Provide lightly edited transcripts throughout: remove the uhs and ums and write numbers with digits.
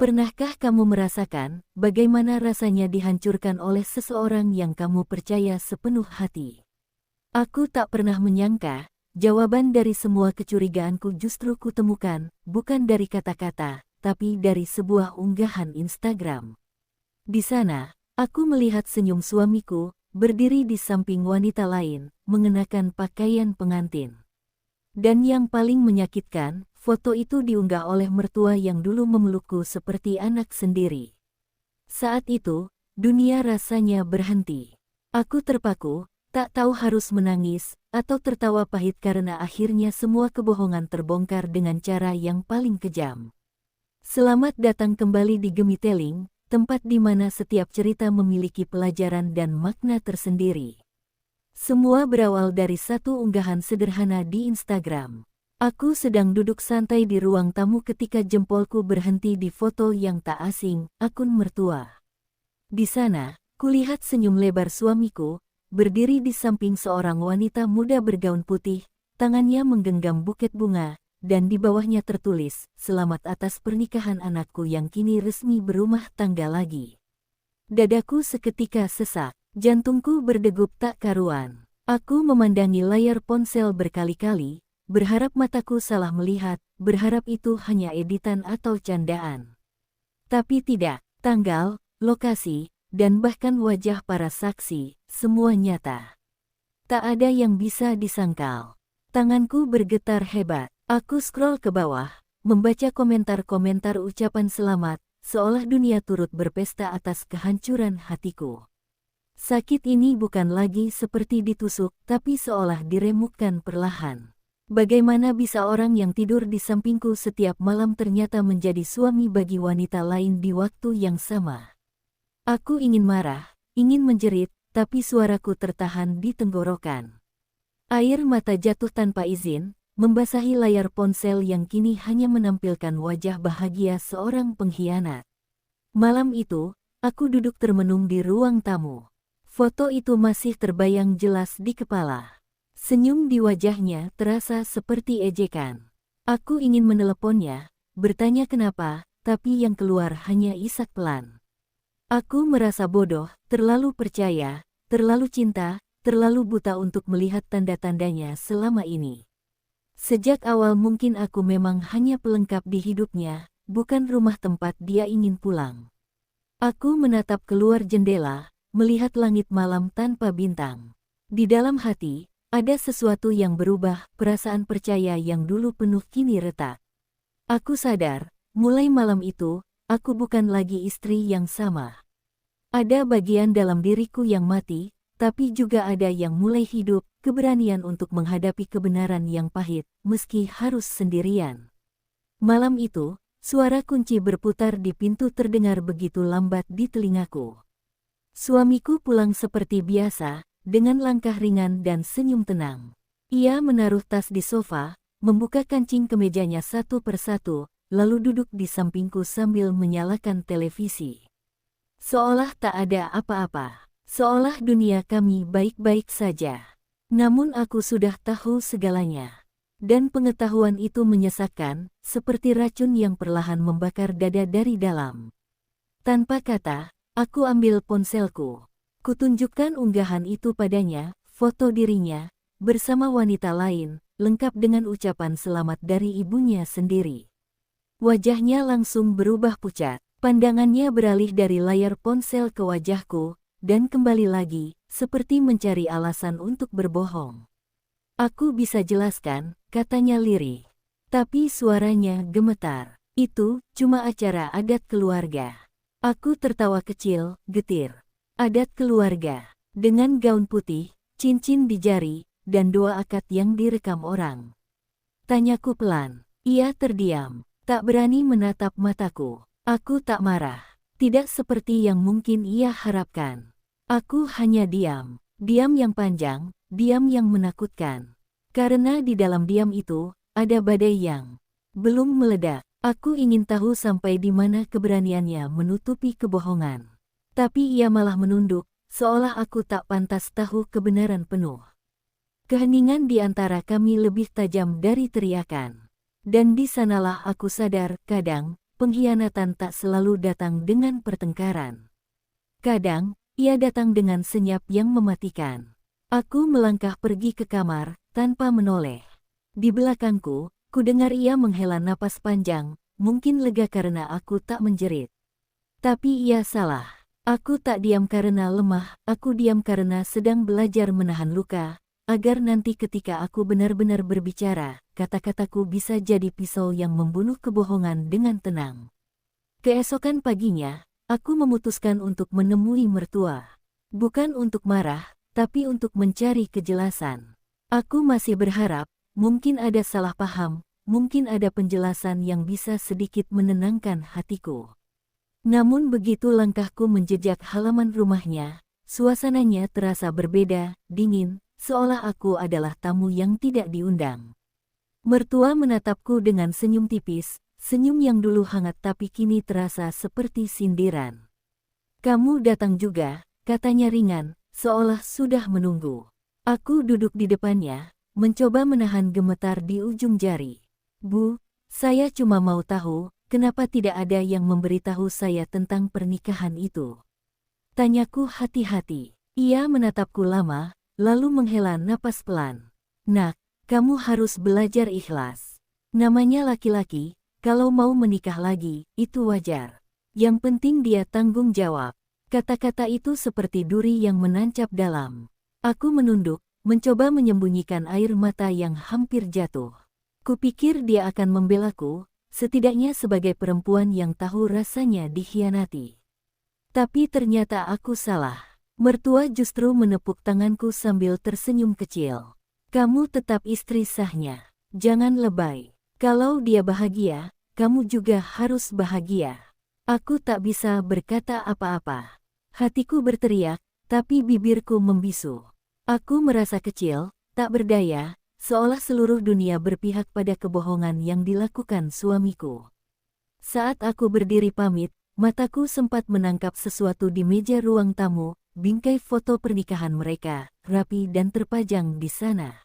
Pernahkah kamu merasakan bagaimana rasanya dihancurkan oleh seseorang yang kamu percaya sepenuh hati? Aku tak pernah menyangka, jawaban dari semua kecurigaanku justru kutemukan, bukan dari kata-kata, tapi dari sebuah unggahan Instagram. Di sana, aku melihat senyum suamiku, berdiri di samping wanita lain, mengenakan pakaian pengantin. Dan yang paling menyakitkan, foto itu diunggah oleh mertua yang dulu memelukku seperti anak sendiri. Saat itu, dunia rasanya berhenti. Aku terpaku, tak tahu harus menangis atau tertawa pahit karena akhirnya semua kebohongan terbongkar dengan cara yang paling kejam. Selamat datang kembali di Gemiteling, tempat di mana setiap cerita memiliki pelajaran dan makna tersendiri. Semua berawal dari satu unggahan sederhana di Instagram. Aku sedang duduk santai di ruang tamu ketika jempolku berhenti di foto yang tak asing, akun mertua. Di sana, kulihat senyum lebar suamiku, berdiri di samping seorang wanita muda bergaun putih, tangannya menggenggam buket bunga, dan di bawahnya tertulis, "Selamat atas pernikahan anakku yang kini resmi berumah tangga lagi." Dadaku seketika sesak, jantungku berdegup tak karuan. Aku memandangi layar ponsel berkali-kali, berharap mataku salah melihat, berharap itu hanya editan atau candaan. Tapi tidak, tanggal, lokasi, dan bahkan wajah para saksi, semua nyata. Tak ada yang bisa disangkal. Tanganku bergetar hebat. Aku scroll ke bawah, membaca komentar-komentar ucapan selamat, seolah dunia turut berpesta atas kehancuran hatiku. Sakit ini bukan lagi seperti ditusuk, tapi seolah diremukkan perlahan. Bagaimana bisa orang yang tidur di sampingku setiap malam ternyata menjadi suami bagi wanita lain di waktu yang sama? Aku ingin marah, ingin menjerit, tapi suaraku tertahan di tenggorokan. Air mata jatuh tanpa izin, membasahi layar ponsel yang kini hanya menampilkan wajah bahagia seorang pengkhianat. Malam itu, aku duduk termenung di ruang tamu. Foto itu masih terbayang jelas di kepala. Senyum di wajahnya terasa seperti ejekan. Aku ingin meneleponnya, bertanya kenapa, tapi yang keluar hanya isak pelan. Aku merasa bodoh, terlalu percaya, terlalu cinta, terlalu buta untuk melihat tanda-tandanya selama ini. Sejak awal mungkin aku memang hanya pelengkap di hidupnya, bukan rumah tempat dia ingin pulang. Aku menatap keluar jendela, melihat langit malam tanpa bintang. Di dalam hati, ada sesuatu yang berubah, perasaan percaya yang dulu penuh kini retak. Aku sadar, mulai malam itu, aku bukan lagi istri yang sama. Ada bagian dalam diriku yang mati, tapi juga ada yang mulai hidup, keberanian untuk menghadapi kebenaran yang pahit, meski harus sendirian. Malam itu, suara kunci berputar di pintu terdengar begitu lambat di telingaku. Suamiku pulang seperti biasa, dengan langkah ringan dan senyum tenang. Ia menaruh tas di sofa, membuka kancing kemejanya satu persatu, lalu duduk di sampingku sambil menyalakan televisi. Seolah tak ada apa-apa. Seolah dunia kami baik-baik saja. Namun aku sudah tahu segalanya. Dan pengetahuan itu menyesakkan, seperti racun yang perlahan membakar dada dari dalam. Tanpa kata, aku ambil ponselku. Kutunjukkan unggahan itu padanya, foto dirinya, bersama wanita lain, lengkap dengan ucapan selamat dari ibunya sendiri. Wajahnya langsung berubah pucat. Pandangannya beralih dari layar ponsel ke wajahku, dan kembali lagi, seperti mencari alasan untuk berbohong. "Aku bisa jelaskan," katanya lirih. Tapi suaranya gemetar. "Itu cuma acara adat keluarga." Aku tertawa kecil, getir. Adat keluarga. Dengan gaun putih, cincin di jari, dan doa akad yang direkam orang. Tanyaku pelan. Ia terdiam, tak berani menatap mataku. Aku tak marah. Tidak seperti yang mungkin ia harapkan. Aku hanya diam. Diam yang panjang, diam yang menakutkan. Karena di dalam diam itu, ada badai yang belum meledak. Aku ingin tahu sampai di mana keberaniannya menutupi kebohongan. Tapi ia malah menunduk, seolah aku tak pantas tahu kebenaran penuh. Keheningan di antara kami lebih tajam dari teriakan. Dan di sanalah aku sadar, kadang, pengkhianatan tak selalu datang dengan pertengkaran. Kadang, ia datang dengan senyap yang mematikan. Aku melangkah pergi ke kamar, tanpa menoleh. Di belakangku, ku dengar ia menghela napas panjang, mungkin lega karena aku tak menjerit. Tapi ia salah. Aku tak diam karena lemah, aku diam karena sedang belajar menahan luka, agar nanti ketika aku benar-benar berbicara, kata-kataku bisa jadi pisau yang membunuh kebohongan dengan tenang. Keesokan paginya, aku memutuskan untuk menemui mertua. Bukan untuk marah, tapi untuk mencari kejelasan. Aku masih berharap, mungkin ada salah paham, mungkin ada penjelasan yang bisa sedikit menenangkan hatiku. Namun begitu langkahku menjejak halaman rumahnya, suasananya terasa berbeda, dingin, seolah aku adalah tamu yang tidak diundang. Mertua menatapku dengan senyum tipis, senyum yang dulu hangat tapi kini terasa seperti sindiran. "Kamu datang juga," katanya ringan, seolah sudah menunggu. Aku duduk di depannya, mencoba menahan gemetar di ujung jari. "Bu, saya cuma mau tahu, kenapa tidak ada yang memberitahu saya tentang pernikahan itu?" Tanyaku hati-hati. Ia menatapku lama, lalu menghela napas pelan. "Nak, kamu harus belajar ikhlas. Namanya laki-laki, kalau mau menikah lagi, itu wajar. Yang penting dia tanggung jawab." Kata-kata itu seperti duri yang menancap dalam. Aku menunduk, mencoba menyembunyikan air mata yang hampir jatuh. Kupikir dia akan membelaku, setidaknya sebagai perempuan yang tahu rasanya dikhianati. Tapi ternyata aku salah. Mertua justru menepuk tanganku sambil tersenyum kecil. "Kamu tetap istri sahnya. Jangan lebay. Kalau dia bahagia, kamu juga harus bahagia." Aku tak bisa berkata apa-apa. Hatiku berteriak, tapi bibirku membisu. Aku merasa kecil, tak berdaya, seolah seluruh dunia berpihak pada kebohongan yang dilakukan suamiku. Saat aku berdiri pamit, mataku sempat menangkap sesuatu di meja ruang tamu, bingkai foto pernikahan mereka, rapi dan terpajang di sana.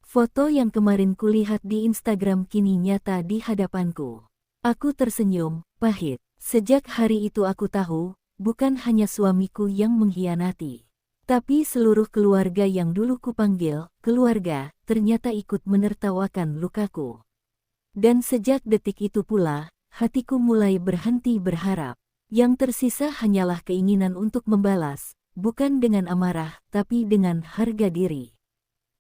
Foto yang kemarin kulihat di Instagram kini nyata di hadapanku. Aku tersenyum, pahit. Sejak hari itu aku tahu, bukan hanya suamiku yang mengkhianati. Tapi seluruh keluarga yang dulu kupanggil keluarga, ternyata ikut menertawakan lukaku. Dan sejak detik itu pula, hatiku mulai berhenti berharap. Yang tersisa hanyalah keinginan untuk membalas, bukan dengan amarah, tapi dengan harga diri.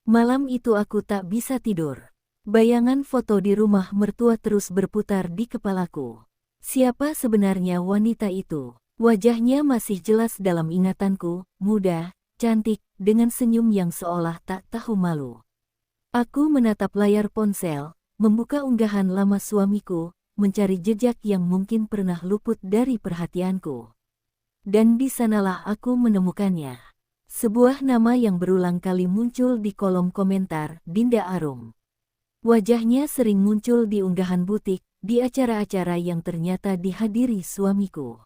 Malam itu aku tak bisa tidur. Bayangan foto di rumah mertua terus berputar di kepalaku. Siapa sebenarnya wanita itu? Wajahnya masih jelas dalam ingatanku, muda, cantik, dengan senyum yang seolah tak tahu malu. Aku menatap layar ponsel, membuka unggahan lama suamiku, mencari jejak yang mungkin pernah luput dari perhatianku. Dan di sanalah aku menemukannya. Sebuah nama yang berulang kali muncul di kolom komentar, Dinda Arum. Wajahnya sering muncul di unggahan butik, di acara-acara yang ternyata dihadiri suamiku.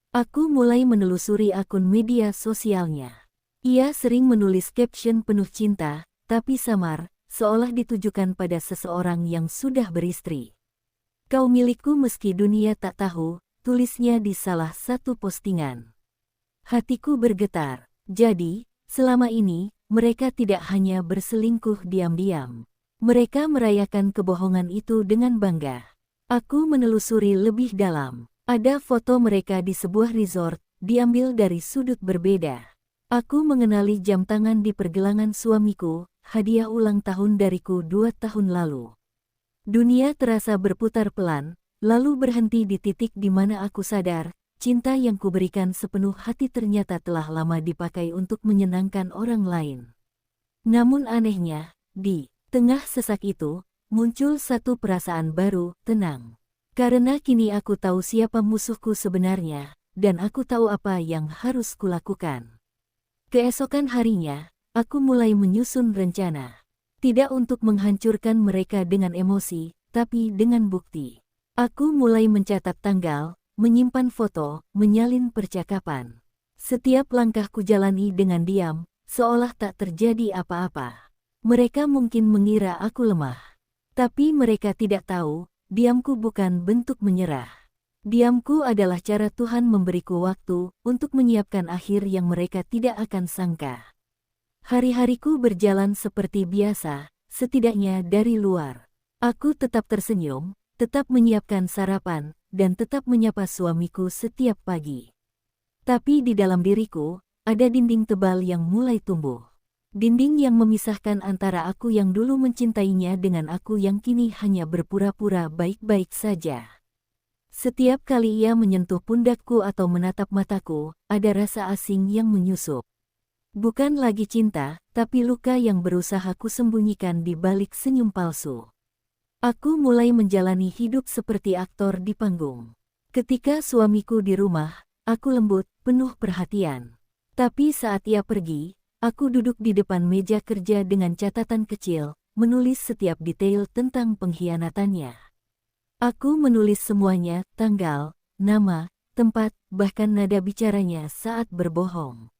Aku mulai menelusuri akun media sosialnya. Ia sering menulis caption penuh cinta, tapi samar, seolah ditujukan pada seseorang yang sudah beristri. "Kau milikku meski dunia tak tahu," tulisnya di salah satu postingan. Hatiku bergetar. Jadi, selama ini, mereka tidak hanya berselingkuh diam-diam. Mereka merayakan kebohongan itu dengan bangga. Aku menelusuri lebih dalam. Ada foto mereka di sebuah resort, diambil dari sudut berbeda. Aku mengenali jam tangan di pergelangan suamiku, hadiah ulang tahun dariku 2 tahun lalu. Dunia terasa berputar pelan, lalu berhenti di titik di mana aku sadar, cinta yang kuberikan sepenuh hati ternyata telah lama dipakai untuk menyenangkan orang lain. Namun anehnya, di tengah sesak itu, muncul satu perasaan baru, tenang. Karena kini aku tahu siapa musuhku sebenarnya, dan aku tahu apa yang harus kulakukan. Keesokan harinya, aku mulai menyusun rencana. Tidak untuk menghancurkan mereka dengan emosi, tapi dengan bukti. Aku mulai mencatat tanggal, menyimpan foto, menyalin percakapan. Setiap langkahku jalani dengan diam, seolah tak terjadi apa-apa. Mereka mungkin mengira aku lemah. Tapi mereka tidak tahu, diamku bukan bentuk menyerah. Diamku adalah cara Tuhan memberiku waktu untuk menyiapkan akhir yang mereka tidak akan sangka. Hari-hariku berjalan seperti biasa, setidaknya dari luar. Aku tetap tersenyum, tetap menyiapkan sarapan, dan tetap menyapa suamiku setiap pagi. Tapi di dalam diriku, ada dinding tebal yang mulai tumbuh. Dinding yang memisahkan antara aku yang dulu mencintainya dengan aku yang kini hanya berpura-pura baik-baik saja. Setiap kali ia menyentuh pundakku atau menatap mataku, ada rasa asing yang menyusup. Bukan lagi cinta, tapi luka yang berusaha kusembunyikan di balik senyum palsu. Aku mulai menjalani hidup seperti aktor di panggung. Ketika suamiku di rumah, aku lembut, penuh perhatian. Tapi saat ia pergi, aku duduk di depan meja kerja dengan catatan kecil, menulis setiap detail tentang pengkhianatannya. Aku menulis semuanya, tanggal, nama, tempat, bahkan nada bicaranya saat berbohong.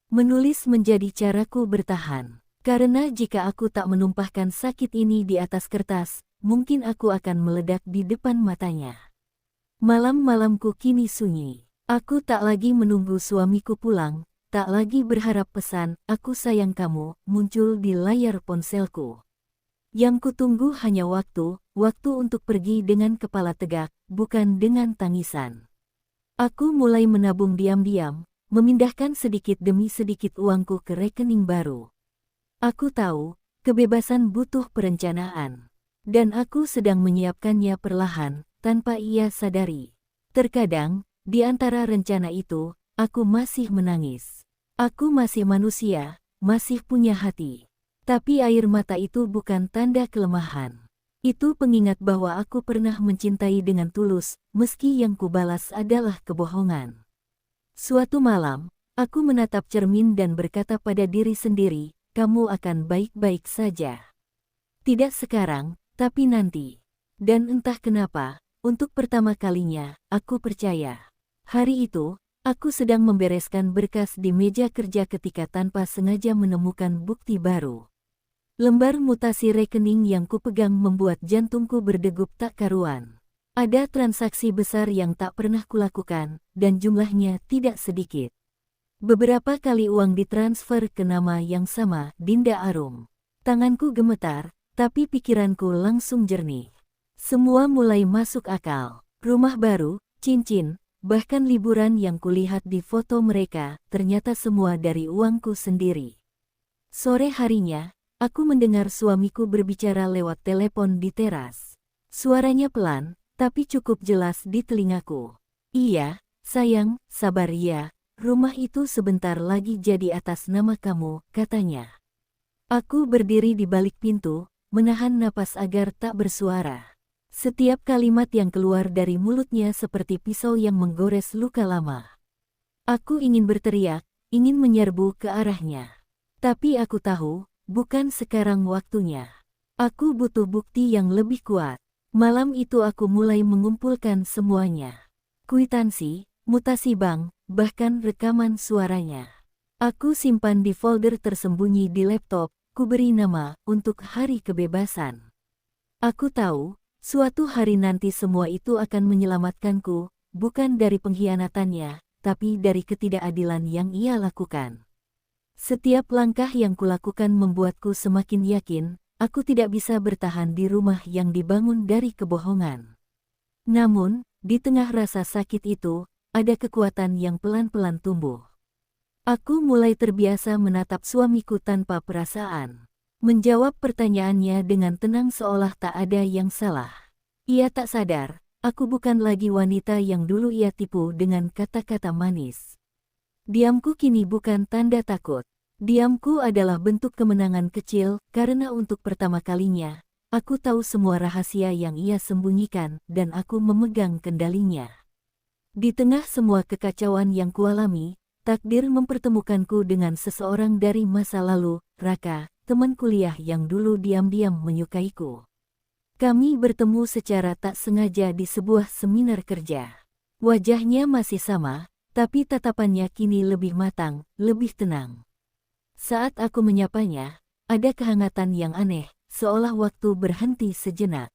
Menulis menjadi caraku bertahan. Karena jika aku tak menumpahkan sakit ini di atas kertas, mungkin aku akan meledak di depan matanya. Malam-malamku kini sunyi. Aku tak lagi menunggu suamiku pulang, tak lagi berharap pesan, "Aku sayang kamu," muncul di layar ponselku. Yang kutunggu hanya waktu untuk pergi dengan kepala tegak, bukan dengan tangisan. Aku mulai menabung diam-diam, memindahkan sedikit demi sedikit uangku ke rekening baru. Aku tahu, kebebasan butuh perencanaan. Dan aku sedang menyiapkannya perlahan, tanpa ia sadari. Terkadang, di antara rencana itu, aku masih menangis. Aku masih manusia, masih punya hati. Tapi air mata itu bukan tanda kelemahan. Itu pengingat bahwa aku pernah mencintai dengan tulus, meski yang kubalas adalah kebohongan. Suatu malam, aku menatap cermin dan berkata pada diri sendiri, "Kamu akan baik-baik saja." Tidak sekarang, tapi nanti. Dan entah kenapa, untuk pertama kalinya, aku percaya. Hari itu, aku sedang membereskan berkas di meja kerja ketika tanpa sengaja menemukan bukti baru. Lembar mutasi rekening yang kupegang membuat jantungku berdegup tak karuan. Ada transaksi besar yang tak pernah kulakukan, dan jumlahnya tidak sedikit. Beberapa kali uang ditransfer ke nama yang sama, Dinda Arum. Tanganku gemetar, tapi pikiranku langsung jernih. Semua mulai masuk akal. Rumah baru, cincin, bahkan liburan yang kulihat di foto mereka, ternyata semua dari uangku sendiri. Sore harinya, aku mendengar suamiku berbicara lewat telepon di teras. Suaranya pelan, tapi cukup jelas di telingaku. "Iya, sayang, sabar ya, rumah itu sebentar lagi jadi atas nama kamu," katanya. Aku berdiri di balik pintu, menahan napas agar tak bersuara. Setiap kalimat yang keluar dari mulutnya seperti pisau yang menggores luka lama. Aku ingin berteriak, ingin menyerbu ke arahnya. Tapi aku tahu, bukan sekarang waktunya. Aku butuh bukti yang lebih kuat. Malam itu aku mulai mengumpulkan semuanya. Kwitansi, mutasi bank, bahkan rekaman suaranya. Aku simpan di folder tersembunyi di laptop, kuberi nama, "Untuk Hari Kebebasan." Aku tahu, suatu hari nanti semua itu akan menyelamatkanku, bukan dari pengkhianatannya, tapi dari ketidakadilan yang ia lakukan. Setiap langkah yang kulakukan membuatku semakin yakin, aku tidak bisa bertahan di rumah yang dibangun dari kebohongan. Namun, di tengah rasa sakit itu, ada kekuatan yang pelan-pelan tumbuh. Aku mulai terbiasa menatap suamiku tanpa perasaan. Menjawab pertanyaannya dengan tenang seolah tak ada yang salah. Ia tak sadar, aku bukan lagi wanita yang dulu ia tipu dengan kata-kata manis. Diamku kini bukan tanda takut. Diamku adalah bentuk kemenangan kecil, karena untuk pertama kalinya, aku tahu semua rahasia yang ia sembunyikan dan aku memegang kendalinya. Di tengah semua kekacauan yang kualami, takdir mempertemukanku dengan seseorang dari masa lalu, Raka, teman kuliah yang dulu diam-diam menyukaiku. Kami bertemu secara tak sengaja di sebuah seminar kerja. Wajahnya masih sama, tapi tatapannya kini lebih matang, lebih tenang. Saat aku menyapanya, ada kehangatan yang aneh, seolah waktu berhenti sejenak.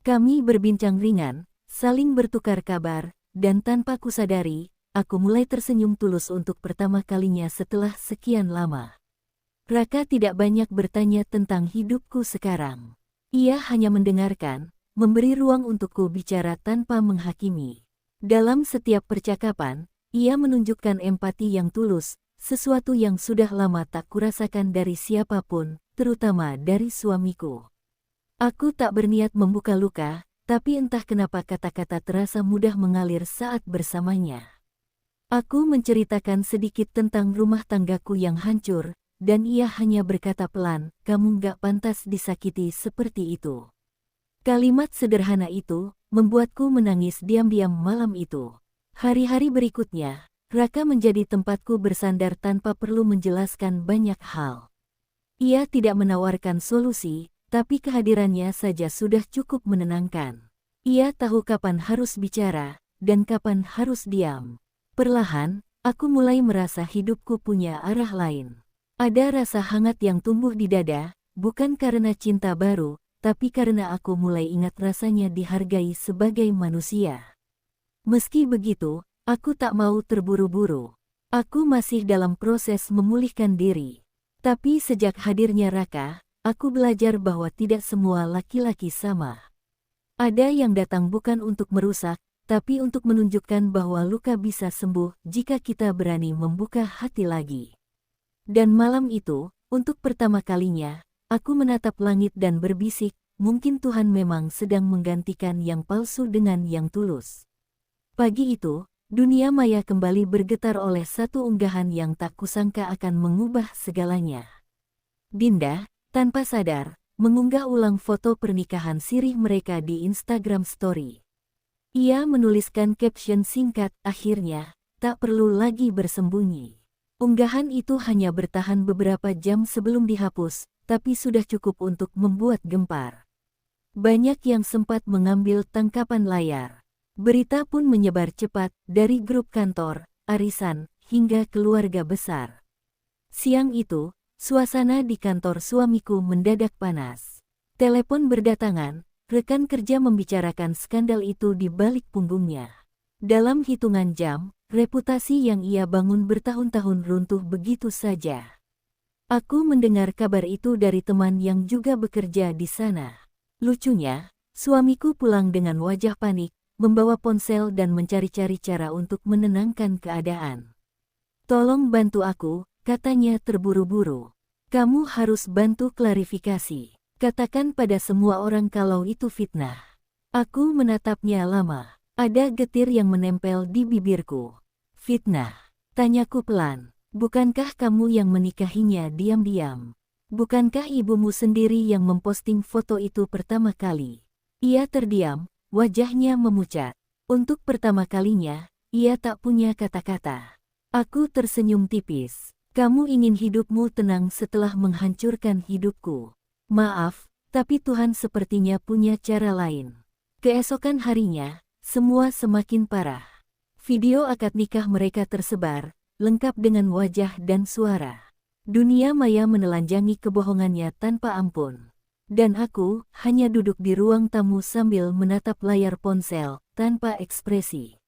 Kami berbincang ringan, saling bertukar kabar, dan tanpa kusadari, aku mulai tersenyum tulus untuk pertama kalinya setelah sekian lama. Raka tidak banyak bertanya tentang hidupku sekarang. Ia hanya mendengarkan, memberi ruang untukku bicara tanpa menghakimi. Dalam setiap percakapan, ia menunjukkan empati yang tulus, sesuatu yang sudah lama tak kurasakan dari siapapun, terutama dari suamiku. Aku tak berniat membuka luka, tapi entah kenapa kata-kata terasa mudah mengalir saat bersamanya. Aku menceritakan sedikit tentang rumah tanggaku yang hancur, dan ia hanya berkata pelan, "Kamu gak pantas disakiti seperti itu." Kalimat sederhana itu membuatku menangis diam-diam malam itu. Hari-hari berikutnya, Raka menjadi tempatku bersandar tanpa perlu menjelaskan banyak hal. Ia tidak menawarkan solusi, tapi kehadirannya saja sudah cukup menenangkan. Ia tahu kapan harus bicara, dan kapan harus diam. Perlahan, aku mulai merasa hidupku punya arah lain. Ada rasa hangat yang tumbuh di dada, bukan karena cinta baru, tapi karena aku mulai ingat rasanya dihargai sebagai manusia. Meski begitu, aku tak mau terburu-buru. Aku masih dalam proses memulihkan diri. Tapi sejak hadirnya Raka, aku belajar bahwa tidak semua laki-laki sama. Ada yang datang bukan untuk merusak, tapi untuk menunjukkan bahwa luka bisa sembuh jika kita berani membuka hati lagi. Dan malam itu, untuk pertama kalinya, aku menatap langit dan berbisik, mungkin Tuhan memang sedang menggantikan yang palsu dengan yang tulus. Pagi itu, dunia maya kembali bergetar oleh satu unggahan yang tak kusangka akan mengubah segalanya. Dinda, tanpa sadar, mengunggah ulang foto pernikahan sirih mereka di Instagram Story. Ia menuliskan caption singkat, "Akhirnya, tak perlu lagi bersembunyi." Unggahan itu hanya bertahan beberapa jam sebelum dihapus, tapi sudah cukup untuk membuat gempar. Banyak yang sempat mengambil tangkapan layar. Berita pun menyebar cepat, dari grup kantor, arisan, hingga keluarga besar. Siang itu, suasana di kantor suamiku mendadak panas. Telepon berdatangan, rekan kerja membicarakan skandal itu di balik punggungnya. Dalam hitungan jam, reputasi yang ia bangun bertahun-tahun runtuh begitu saja. Aku mendengar kabar itu dari teman yang juga bekerja di sana. Lucunya, suamiku pulang dengan wajah panik, membawa ponsel dan mencari-cari cara untuk menenangkan keadaan. "Tolong bantu aku," katanya terburu-buru. "Kamu harus bantu klarifikasi. Katakan pada semua orang kalau itu fitnah." Aku menatapnya lama. Ada getir yang menempel di bibirku. "Fitnah?" tanyaku pelan. "Bukankah kamu yang menikahinya diam-diam? Bukankah ibumu sendiri yang memposting foto itu pertama kali?" Ia terdiam, wajahnya memucat. Untuk pertama kalinya, ia tak punya kata-kata. Aku tersenyum tipis. "Kamu ingin hidupmu tenang setelah menghancurkan hidupku. Maaf, tapi Tuhan sepertinya punya cara lain." Keesokan harinya, semua semakin parah. Video akad nikah mereka tersebar, lengkap dengan wajah dan suara. Dunia maya menelanjangi kebohongannya tanpa ampun. Dan aku hanya duduk di ruang tamu sambil menatap layar ponsel, tanpa ekspresi.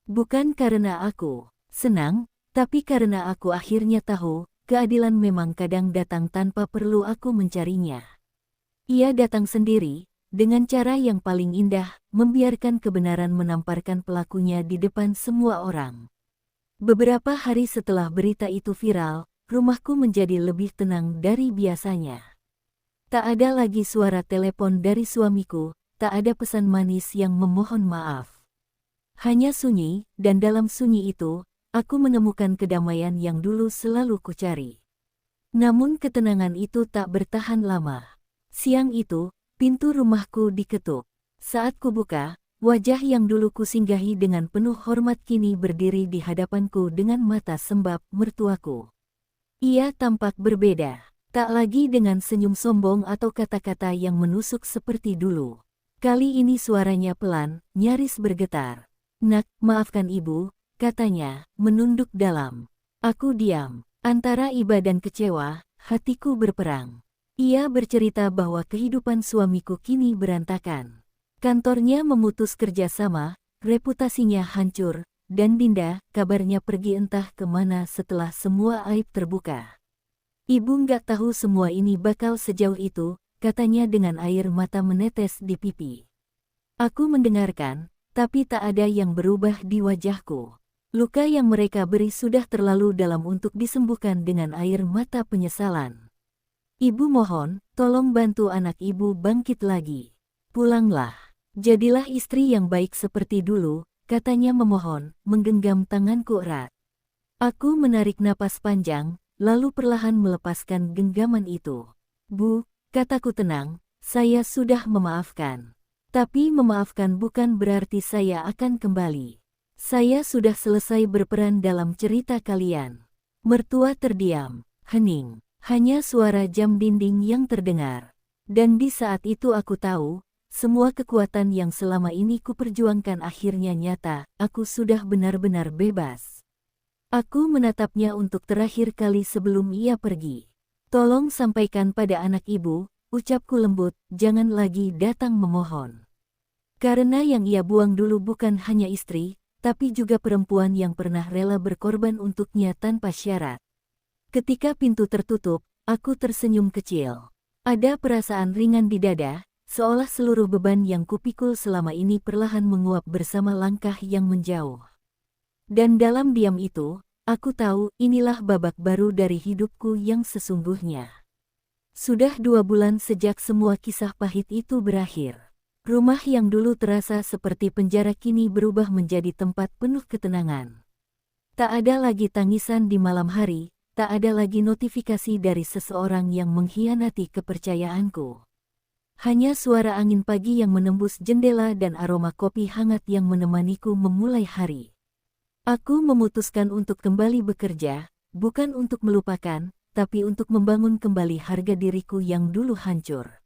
Bukan karena aku senang, tapi karena aku akhirnya tahu, keadilan memang kadang datang tanpa perlu aku mencarinya. Ia datang sendiri, dengan cara yang paling indah, membiarkan kebenaran menamparkan pelakunya di depan semua orang. Beberapa hari setelah berita itu viral, rumahku menjadi lebih tenang dari biasanya. Tak ada lagi suara telepon dari suamiku, tak ada pesan manis yang memohon maaf. Hanya sunyi, dan dalam sunyi itu, aku menemukan kedamaian yang dulu selalu kucari. Namun ketenangan itu tak bertahan lama. Siang itu, pintu rumahku diketuk. Saat kubuka, wajah yang dulu kusinggahi dengan penuh hormat kini berdiri di hadapanku dengan mata sembab mertuaku. Ia tampak berbeda, tak lagi dengan senyum sombong atau kata-kata yang menusuk seperti dulu. Kali ini suaranya pelan, nyaris bergetar. "Nak, maafkan ibu," katanya, menunduk dalam. Aku diam. Antara iba dan kecewa, hatiku berperang. Ia bercerita bahwa kehidupan suamiku kini berantakan. Kantornya memutus kerjasama, reputasinya hancur, dan Dinda kabarnya pergi entah kemana setelah semua aib terbuka. Ibu nggak tahu semua ini bakal sejauh itu, katanya dengan air mata menetes di pipi. Aku mendengarkan, tapi tak ada yang berubah di wajahku. Luka yang mereka beri sudah terlalu dalam untuk disembuhkan dengan air mata penyesalan. Ibu mohon, tolong bantu anak ibu bangkit lagi. Pulanglah. Jadilah istri yang baik seperti dulu, katanya memohon, menggenggam tanganku erat. Aku menarik napas panjang, lalu perlahan melepaskan genggaman itu. Bu, kataku tenang, saya sudah memaafkan. Tapi memaafkan bukan berarti saya akan kembali. Saya sudah selesai berperan dalam cerita kalian. Mertua terdiam, hening, hanya suara jam dinding yang terdengar. Dan di saat itu aku tahu, semua kekuatan yang selama ini kuperjuangkan akhirnya nyata, aku sudah benar-benar bebas. Aku menatapnya untuk terakhir kali sebelum ia pergi. Tolong sampaikan pada anak ibu, ucapku lembut, jangan lagi datang memohon. Karena yang ia buang dulu bukan hanya istri, tapi juga perempuan yang pernah rela berkorban untuknya tanpa syarat. Ketika pintu tertutup, aku tersenyum kecil. Ada perasaan ringan di dada, seolah seluruh beban yang kupikul selama ini perlahan menguap bersama langkah yang menjauh. Dan dalam diam itu, aku tahu inilah babak baru dari hidupku yang sesungguhnya. Sudah 2 bulan sejak semua kisah pahit itu berakhir. Rumah yang dulu terasa seperti penjara kini berubah menjadi tempat penuh ketenangan. Tak ada lagi tangisan di malam hari, tak ada lagi notifikasi dari seseorang yang mengkhianati kepercayaanku. Hanya suara angin pagi yang menembus jendela dan aroma kopi hangat yang menemaniku memulai hari. Aku memutuskan untuk kembali bekerja, bukan untuk melupakan, tapi untuk membangun kembali harga diriku yang dulu hancur.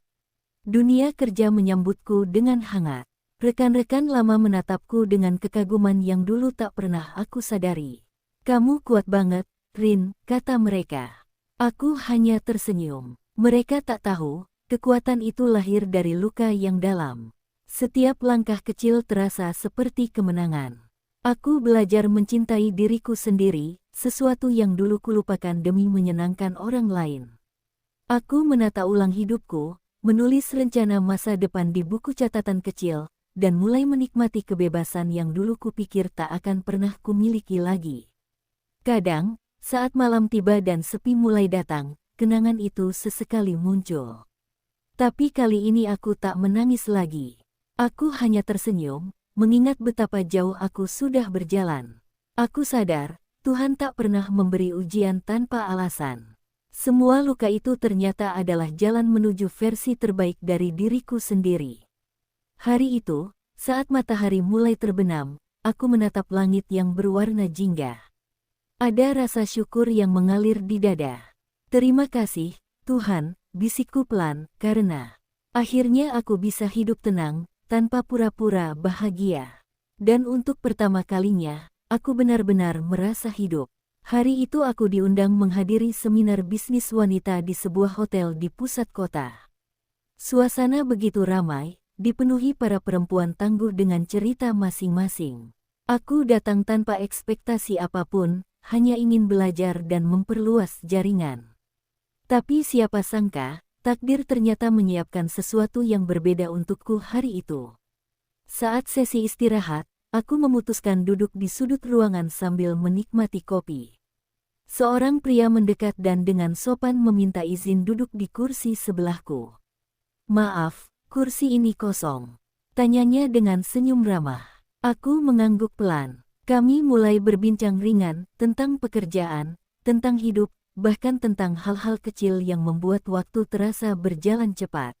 Dunia kerja menyambutku dengan hangat. Rekan-rekan lama menatapku dengan kekaguman yang dulu tak pernah aku sadari. Kamu kuat banget, Rin, kata mereka. Aku hanya tersenyum. Mereka tak tahu, kekuatan itu lahir dari luka yang dalam. Setiap langkah kecil terasa seperti kemenangan. Aku belajar mencintai diriku sendiri, sesuatu yang dulu kulupakan demi menyenangkan orang lain. Aku menata ulang hidupku, menulis rencana masa depan di buku catatan kecil, dan mulai menikmati kebebasan yang dulu kupikir tak akan pernah kumiliki lagi. Kadang, saat malam tiba dan sepi mulai datang, kenangan itu sesekali muncul. Tapi kali ini aku tak menangis lagi. Aku hanya tersenyum, mengingat betapa jauh aku sudah berjalan. Aku sadar, Tuhan tak pernah memberi ujian tanpa alasan. Semua luka itu ternyata adalah jalan menuju versi terbaik dari diriku sendiri. Hari itu, saat matahari mulai terbenam, aku menatap langit yang berwarna jingga. Ada rasa syukur yang mengalir di dada. Terima kasih, Tuhan, bisikku pelan, karena akhirnya aku bisa hidup tenang, tanpa pura-pura bahagia. Dan untuk pertama kalinya, aku benar-benar merasa hidup. Hari itu aku diundang menghadiri seminar bisnis wanita di sebuah hotel di pusat kota. Suasana begitu ramai, dipenuhi para perempuan tangguh dengan cerita masing-masing. Aku datang tanpa ekspektasi apapun, hanya ingin belajar dan memperluas jaringan. Tapi siapa sangka, takdir ternyata menyiapkan sesuatu yang berbeda untukku hari itu. Saat sesi istirahat, aku memutuskan duduk di sudut ruangan sambil menikmati kopi. Seorang pria mendekat dan dengan sopan meminta izin duduk di kursi sebelahku. "Maaf, kursi ini kosong," tanyanya dengan senyum ramah. Aku mengangguk pelan. Kami mulai berbincang ringan tentang pekerjaan, tentang hidup, bahkan tentang hal-hal kecil yang membuat waktu terasa berjalan cepat.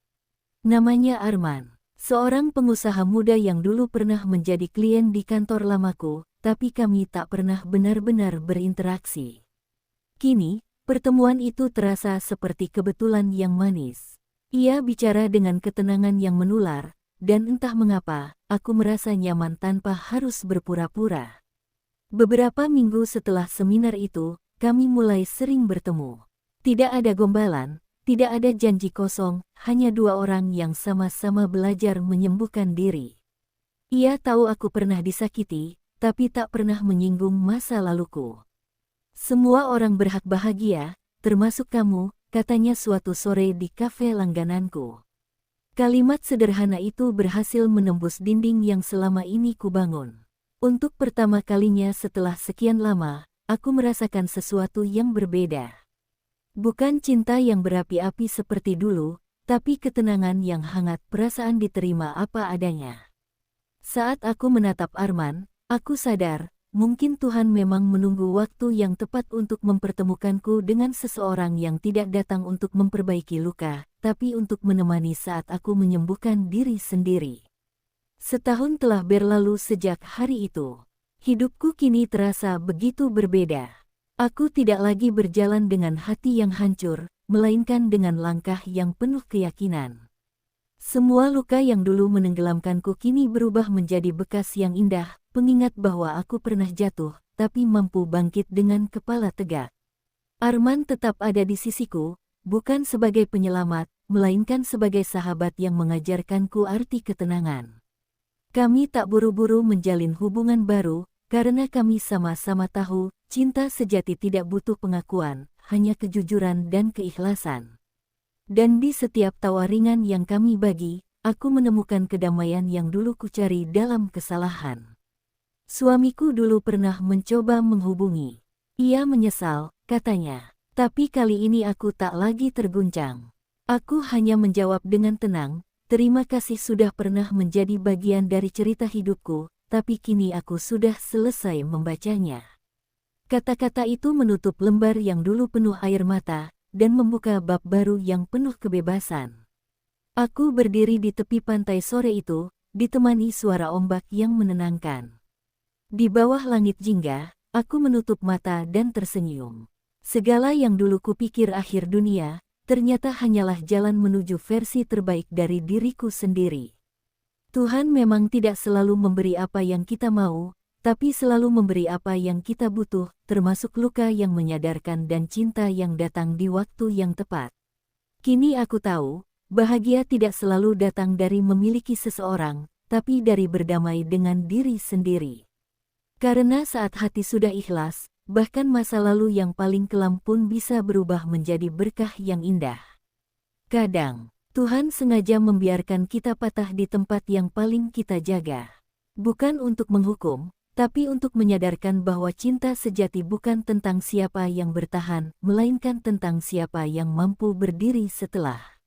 Namanya Arman, seorang pengusaha muda yang dulu pernah menjadi klien di kantor lamaku, tapi kami tak pernah benar-benar berinteraksi. Kini, pertemuan itu terasa seperti kebetulan yang manis. Ia bicara dengan ketenangan yang menular, dan entah mengapa, aku merasa nyaman tanpa harus berpura-pura. Beberapa minggu setelah seminar itu, kami mulai sering bertemu. Tidak ada gombalan, tidak ada janji kosong, hanya dua orang yang sama-sama belajar menyembuhkan diri. Ia tahu aku pernah disakiti, tapi tak pernah menyinggung masa laluku. Semua orang berhak bahagia, termasuk kamu, katanya suatu sore di kafe langgananku. Kalimat sederhana itu berhasil menembus dinding yang selama ini kubangun. Untuk pertama kalinya setelah sekian lama, aku merasakan sesuatu yang berbeda. Bukan cinta yang berapi-api seperti dulu, tapi ketenangan yang hangat, perasaan diterima apa adanya. Saat aku menatap Arman, aku sadar, mungkin Tuhan memang menunggu waktu yang tepat untuk mempertemukanku dengan seseorang yang tidak datang untuk memperbaiki luka, tapi untuk menemani saat aku menyembuhkan diri sendiri. Setahun telah berlalu sejak hari itu. Hidupku kini terasa begitu berbeda. Aku tidak lagi berjalan dengan hati yang hancur, melainkan dengan langkah yang penuh keyakinan. Semua luka yang dulu menenggelamkanku kini berubah menjadi bekas yang indah, pengingat bahwa aku pernah jatuh, tapi mampu bangkit dengan kepala tegak. Arman tetap ada di sisiku, bukan sebagai penyelamat, melainkan sebagai sahabat yang mengajarkanku arti ketenangan. Kami tak buru-buru menjalin hubungan baru, karena kami sama-sama tahu, cinta sejati tidak butuh pengakuan, hanya kejujuran dan keikhlasan. Dan di setiap tawa ringan yang kami bagi, aku menemukan kedamaian yang dulu kucari dalam kesalahan. Suamiku dulu pernah mencoba menghubungi. Ia menyesal, katanya. Tapi kali ini aku tak lagi terguncang. Aku hanya menjawab dengan tenang, terima kasih sudah pernah menjadi bagian dari cerita hidupku, tapi kini aku sudah selesai membacanya. Kata-kata itu menutup lembar yang dulu penuh air mata, dan membuka bab baru yang penuh kebebasan. Aku berdiri di tepi pantai sore itu, ditemani suara ombak yang menenangkan. Di bawah langit jingga, aku menutup mata dan tersenyum. Segala yang dulu kupikir akhir dunia, ternyata hanyalah jalan menuju versi terbaik dari diriku sendiri. Tuhan memang tidak selalu memberi apa yang kita mau, tapi selalu memberi apa yang kita butuh, termasuk luka yang menyadarkan dan cinta yang datang di waktu yang tepat. Kini aku tahu, bahagia tidak selalu datang dari memiliki seseorang, tapi dari berdamai dengan diri sendiri. Karena saat hati sudah ikhlas, bahkan masa lalu yang paling kelam pun bisa berubah menjadi berkah yang indah. Kadang, Tuhan sengaja membiarkan kita patah di tempat yang paling kita jaga. Bukan untuk menghukum, tapi untuk menyadarkan bahwa cinta sejati bukan tentang siapa yang bertahan, melainkan tentang siapa yang mampu berdiri setelah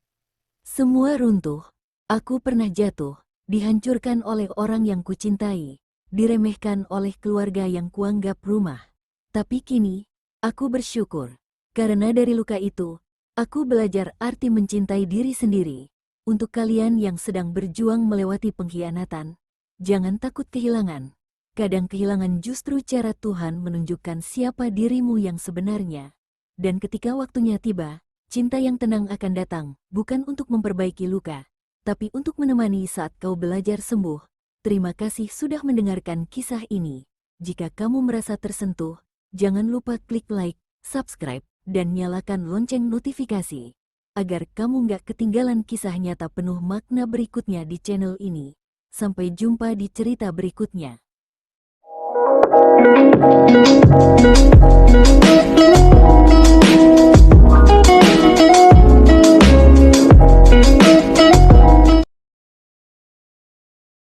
semua runtuh. Aku pernah jatuh, dihancurkan oleh orang yang kucintai, diremehkan oleh keluarga yang kuanggap rumah. Tapi kini, aku bersyukur, karena dari luka itu, aku belajar arti mencintai diri sendiri. Untuk kalian yang sedang berjuang melewati pengkhianatan, jangan takut kehilangan. Kadang kehilangan justru cara Tuhan menunjukkan siapa dirimu yang sebenarnya. Dan ketika waktunya tiba, cinta yang tenang akan datang, bukan untuk memperbaiki luka, tapi untuk menemani saat kau belajar sembuh. Terima kasih sudah mendengarkan kisah ini. Jika kamu merasa tersentuh, jangan lupa klik like, subscribe, dan nyalakan lonceng notifikasi, agar kamu nggak ketinggalan kisah nyata penuh makna berikutnya di channel ini. Sampai jumpa di cerita berikutnya. Thank you.